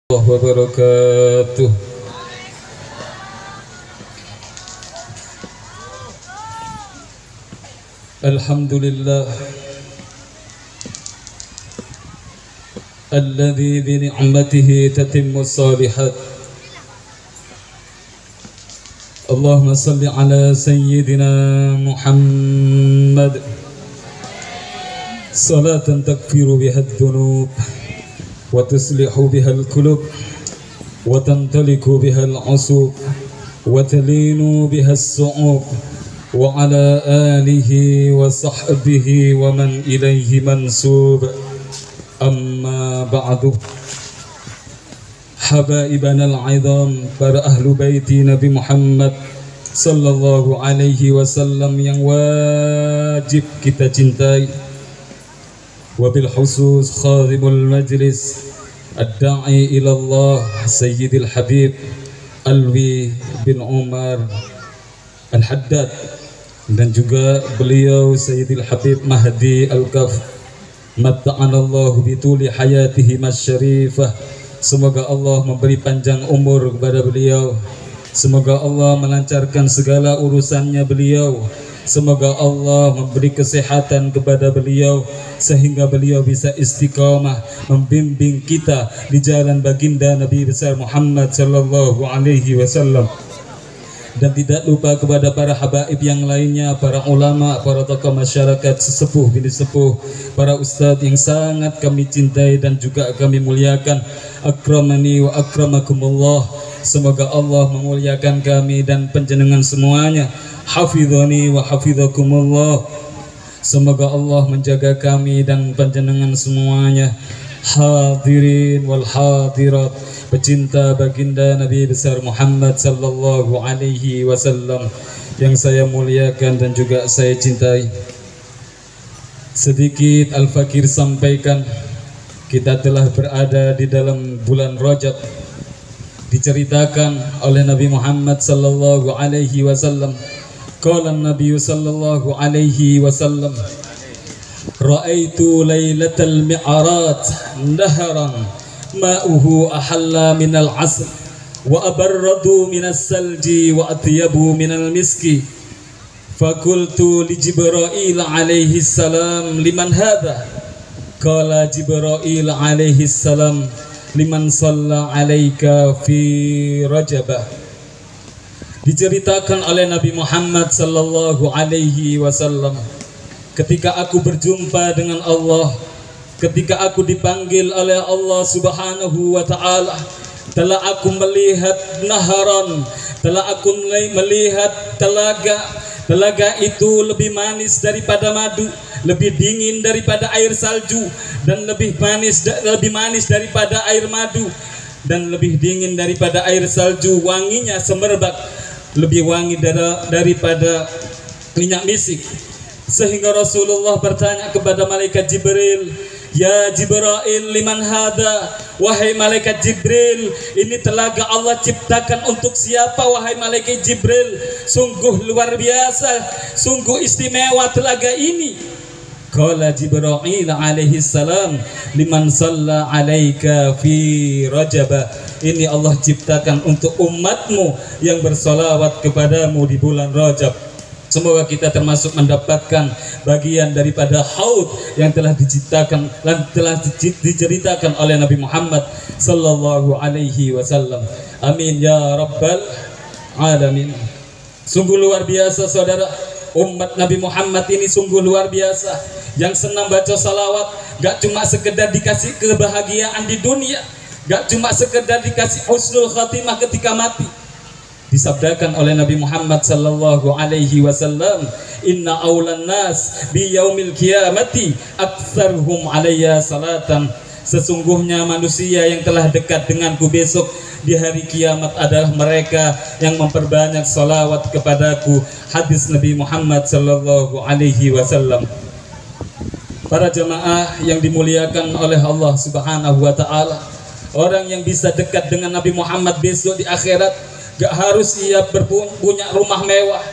wabarakatuh. Alhamdulillah alladzi bi ni'matihi tatimmu shalihat. Allahumma salli ala sayyidina Muhammad salatan takfiru biha adh-dhunub wa tuslihu biha al-qulub wa tantaliku biha al-'usub wa talinu biha as-su'ub wa ala alihi wa sahbihi wa man ilayhi mansub. Amma ba'du. Habaibana al-'idham, para ahlu baiti Nabi Muhammad sallallahu alaihi wasallam yang wajib kita cintai. Wabil khusus khadimul majlis ad-da'i ila Allah Sayyidil Habib Alwi bin Umar Al-Haddad, dan juga beliau Sayyidil Habib Mahdi Al-Kaf, matta'anallahu bituli hayatihi masyarifah. Semoga Allah memberi panjang umur kepada beliau, semoga Allah melancarkan segala urusannya beliau, semoga Allah memberi kesehatan kepada beliau sehingga beliau bisa istiqamah membimbing kita di jalan baginda Nabi besar Muhammad sallallahu alaihi wasallam. Dan tidak lupa kepada para habaib yang lainnya, para ulama, para tokoh masyarakat, sesepuh bini sepuh, para ustadz yang sangat kami cintai dan juga kami muliakan. Akramani wa akramakumullah. Semoga Allah memuliakan kami dan panjenengan semuanya. Hafidhani wa hafidhakumullah. Semoga Allah menjaga kami dan panjenengan semuanya. Hadirin wal hadirat, pecinta baginda Nabi besar Muhammad sallallahu alaihi wasallam yang saya muliakan dan juga saya cintai. Sedikit Al-Fakir sampaikan, kita telah berada di dalam bulan Rajab. Diceritakan oleh Nabi Muhammad sallallahu alaihi wasallam, qala Nabi sallallahu alaihi wasallam, ra'aitu lailatal mi'raj naharan ma'uhu ahalla minal 'asr wa abarradu minas salji wa atyabu minal miski. Fakultu li Jibril alaihi salam, liman hadha? Qala Jibril alaihi salam, liman shalla alaika fi Rajabah. Diceritakan oleh Nabi Muhammad sallallahu alaihi wasallam, ketika aku berjumpa dengan Allah, ketika aku dipanggil oleh Allah subhanahu wa ta'ala, telah aku melihat naharan, telah aku melihat telaga. Telaga itu lebih manis daripada madu, lebih dingin daripada air salju, dan lebih manis daripada air madu, dan lebih dingin daripada air salju. Wanginya semerbak, lebih wangi daripada minyak misik. Sehingga Rasulullah bertanya kepada malaikat Jibril, ya Jibril, liman hada? Wahai malaikat Jibril, ini telaga Allah ciptakan untuk siapa wahai malaikat Jibril? Sungguh luar biasa, sungguh istimewa telaga ini. Qala Jibril alaihi salam, liman shalla alaika fi Rajab. Ini Allah ciptakan untuk umatmu yang bersolawat kepadamu di bulan Rajab. Semoga kita termasuk mendapatkan bagian daripada haud yang telah diciptakan dan telah diceritakan oleh Nabi Muhammad sallallahu alaihi wasallam. Amin ya rabbal alamin. Sungguh luar biasa saudara, umat Nabi Muhammad ini sungguh luar biasa, yang senang baca salawat. Gak cuma sekedar dikasih kebahagiaan di dunia, gak cuma sekedar dikasih husnul khatimah ketika mati. Disabdakan oleh Nabi Muhammad sallallahu alaihi wasallam, inna awlan nas bi yaumil qiyamati aktsaruhum alayya salatan. Sesungguhnya manusia yang telah dekat denganku besok di hari kiamat adalah mereka yang memperbanyak salawat kepadaku. Hadis Nabi Muhammad sallallahu alaihi wasallam. Para jamaah yang dimuliakan oleh Allah subhanahu wa ta'ala, orang yang bisa dekat dengan Nabi Muhammad besok di akhirat, gak harus ia punya rumah mewah,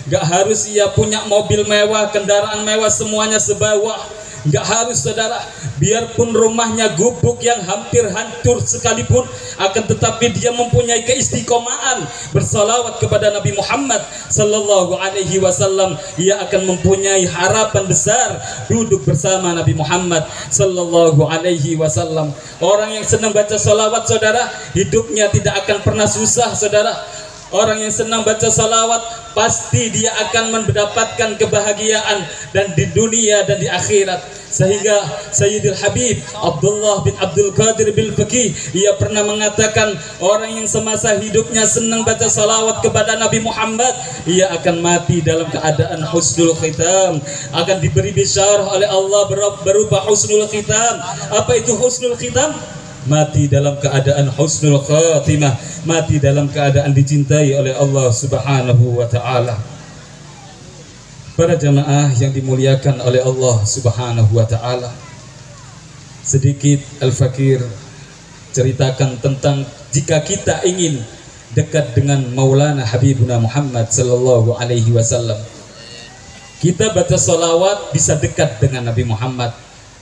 gak harus ia punya mobil mewah, kendaraan mewah, semuanya sebawah. Nggak harus saudara, biarpun rumahnya gubuk yang hampir hancur sekalipun, akan tetapi dia mempunyai keistiqomahan bersalawat kepada Nabi Muhammad sallallahu alaihi wasallam, ia akan mempunyai harapan besar duduk bersama Nabi Muhammad sallallahu alaihi wasallam. Orang yang senang baca salawat saudara, hidupnya tidak akan pernah susah saudara. Orang yang senang baca salawat pasti dia akan mendapatkan kebahagiaan dan di dunia dan di akhirat. Sehingga Sayyidul Habib Abdullah bin Abdul Qadir bil Faqih, ia pernah mengatakan, orang yang semasa hidupnya senang baca salawat kepada Nabi Muhammad, ia akan mati dalam keadaan husnul khitam, akan diberi bisyarah oleh Allah berupa husnul khitam. Apa itu husnul khitam? Mati dalam keadaan husnul khatimah, mati dalam keadaan dicintai oleh Allah Subhanahu wa ta'ala. Para jamaah yang dimuliakan oleh Allah Subhanahu wa ta'ala, sedikit Al-Fakir ceritakan tentang jika kita ingin dekat dengan Maulana Habibuna Muhammad sallallahu alaihi wasallam, kita baca salawat bisa dekat dengan Nabi Muhammad.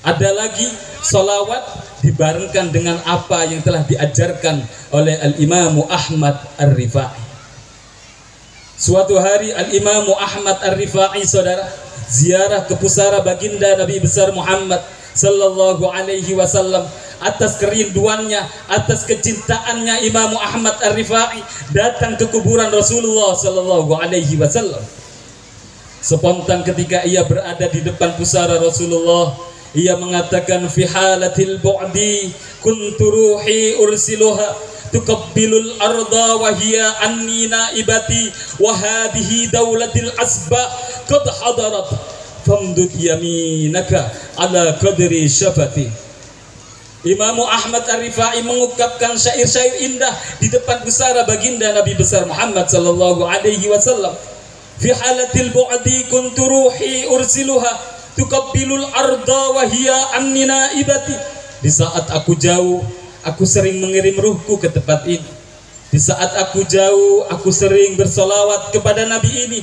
Ada lagi salawat dibarengkan dengan apa yang telah diajarkan oleh Al-Imamu Ahmad Ar-Rifai. Suatu hari Al-Imamu Ahmad Ar-Rifai saudara ziarah ke pusara baginda Nabi besar Muhammad sallallahu alaihi wasallam. Atas kerinduannya, atas kecintaannya, Imamu Ahmad Ar-Rifai datang ke kuburan Rasulullah sallallahu alaihi wasallam. Spontan ketika ia berada di depan pusara Rasulullah, ia mengatakan, fi halatil bu'di kuntu ruhi ursiluha tuqabbilul arda wa hiya anni naibati wa hadhihi daulatil asba qad hadarat famdud yaminaka ala qadri syafati. Imamu Ahmad Ar-Rifai mengungkapkan syair-syair indah di depan pusara baginda Nabi besar Muhammad sallallahu alaihi wasallam. Fi halatil bu'di kuntu ruhi ursiluha tuqabbilul arda wa hiya anni naibati. Di saat aku jauh, aku sering mengirim ruhku ke tempat ini. Di saat aku jauh, aku sering bersolawat kepada Nabi ini.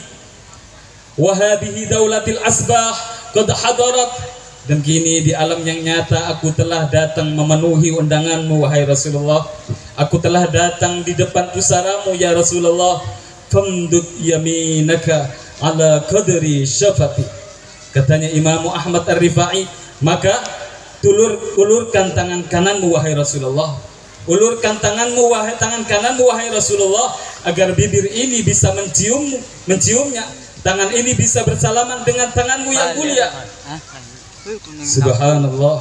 Wa hadhihi daulatil asbah qad hadarat. Dan kini di alam yang nyata aku telah datang memenuhi undanganmu wahai Rasulullah. Aku telah datang di depan pusaramu ya Rasulullah. Famdud yaminaka ala qadri syafati. Katanya Imamu Ahmad Ar-Rifai, maka ulurkan tangan kananmu wahai Rasulullah. Ulurkan tanganmu wahai tangan kananmu wahai Rasulullah, agar bibir ini bisa menciumnya. Tangan ini bisa bersalaman dengan tanganmu yang mulia. Subhanallah.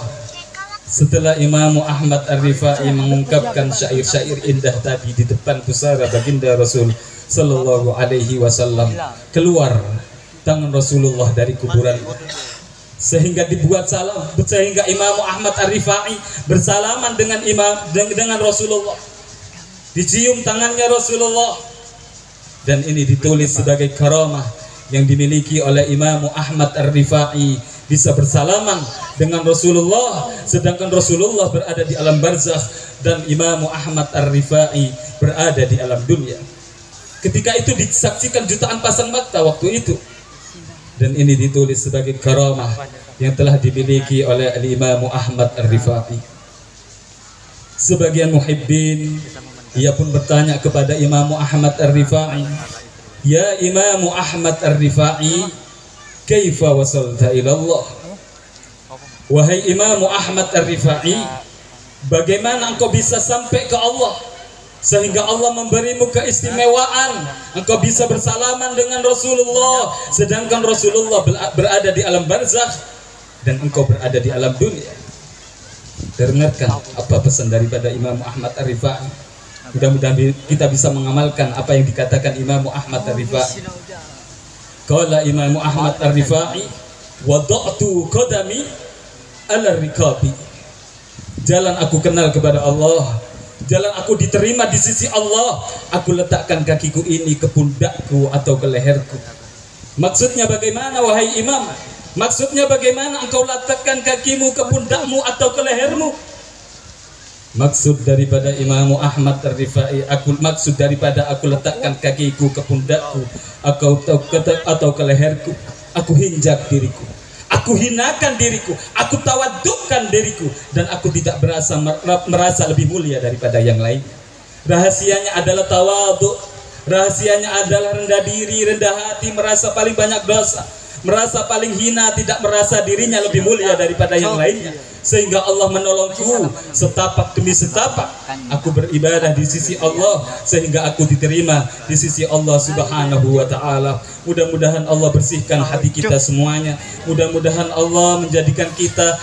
Setelah Imamu Ahmad Ar-Rifai mengungkapkan syair-syair indah tadi di depan pusara baginda Rasul sallallahu alaihi wasallam, keluar tangan Rasulullah dari kuburan, sehingga dibuat salam, sehingga Imamu Ahmad Ar-Rifai bersalaman dengan Rasulullah, dicium tangannya Rasulullah, dan ini ditulis sebagai karamah yang dimiliki oleh Imamu Ahmad Ar-Rifai, bisa bersalaman dengan Rasulullah sedangkan Rasulullah berada di alam barzakh dan Imamu Ahmad Ar-Rifai berada di alam dunia. Ketika itu disaksikan jutaan pasang mata waktu itu. Dan ini ditulis sebagai karamah yang telah dimiliki oleh Al-Imamu Ahmad Ar-Rifai. Sebagian muhibbin, ia pun bertanya kepada Imamu Ahmad Ar-Rifai, ya Imamu Ahmad Ar-Rifai, kaifa wasalta ila Allah? Wahai Imamu Ahmad Ar-Rifai, bagaimana engkau bisa sampai ke Allah sehingga Allah memberimu keistimewaan, engkau bisa bersalaman dengan Rasulullah sedangkan Rasulullah berada di alam barzakh dan engkau berada di alam dunia. Dengarkan apa pesan daripada Imam Ahmad Ar-Rifai. Mudah-mudahan kita bisa mengamalkan apa yang dikatakan Imam Ahmad Ar-Rifai. Qala Imam Ahmad Ar-Rifai, wada'tu qadami ala rikabi. Jalan aku kenal kepada Allah, jalan aku diterima di sisi Allah, aku letakkan kakiku ini ke pundakku atau ke leherku. Maksudnya bagaimana wahai imam? Maksudnya bagaimana engkau letakkan kakimu ke pundakmu atau ke lehermu? Maksud daripada Imamu Ahmad Ar-Rifai, maksud daripada aku letakkan kakiku ke pundakku atau ke leherku, aku hinjak diriku, aku aku hinakan diriku, aku tawadukkan diriku, dan aku tidak merasa lebih mulia daripada yang lain. Rahasianya adalah tawaduk, rahasianya adalah rendah diri, rendah hati, merasa paling banyak dosa, merasa paling hina, tidak merasa dirinya lebih mulia daripada yang lainnya. Sehingga Allah menolongku setapak demi setapak. Aku beribadah di sisi Allah sehingga aku diterima di sisi Allah Subhanahu wa ta'ala. Mudah-mudahan Allah bersihkan hati kita semuanya. Mudah-mudahan Allah menjadikan kita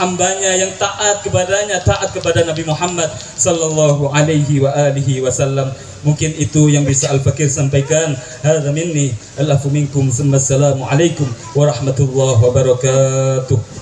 hambanya yang taat kepadanya, taat kepada Nabi Muhammad sallallahu alaihi wa alihi wasallam. Mungkin itu yang bisa Al-Fakir sampaikan. Hadza minni, al-afu minkum, assalamu alaikum warahmatullahi wabarakatuh.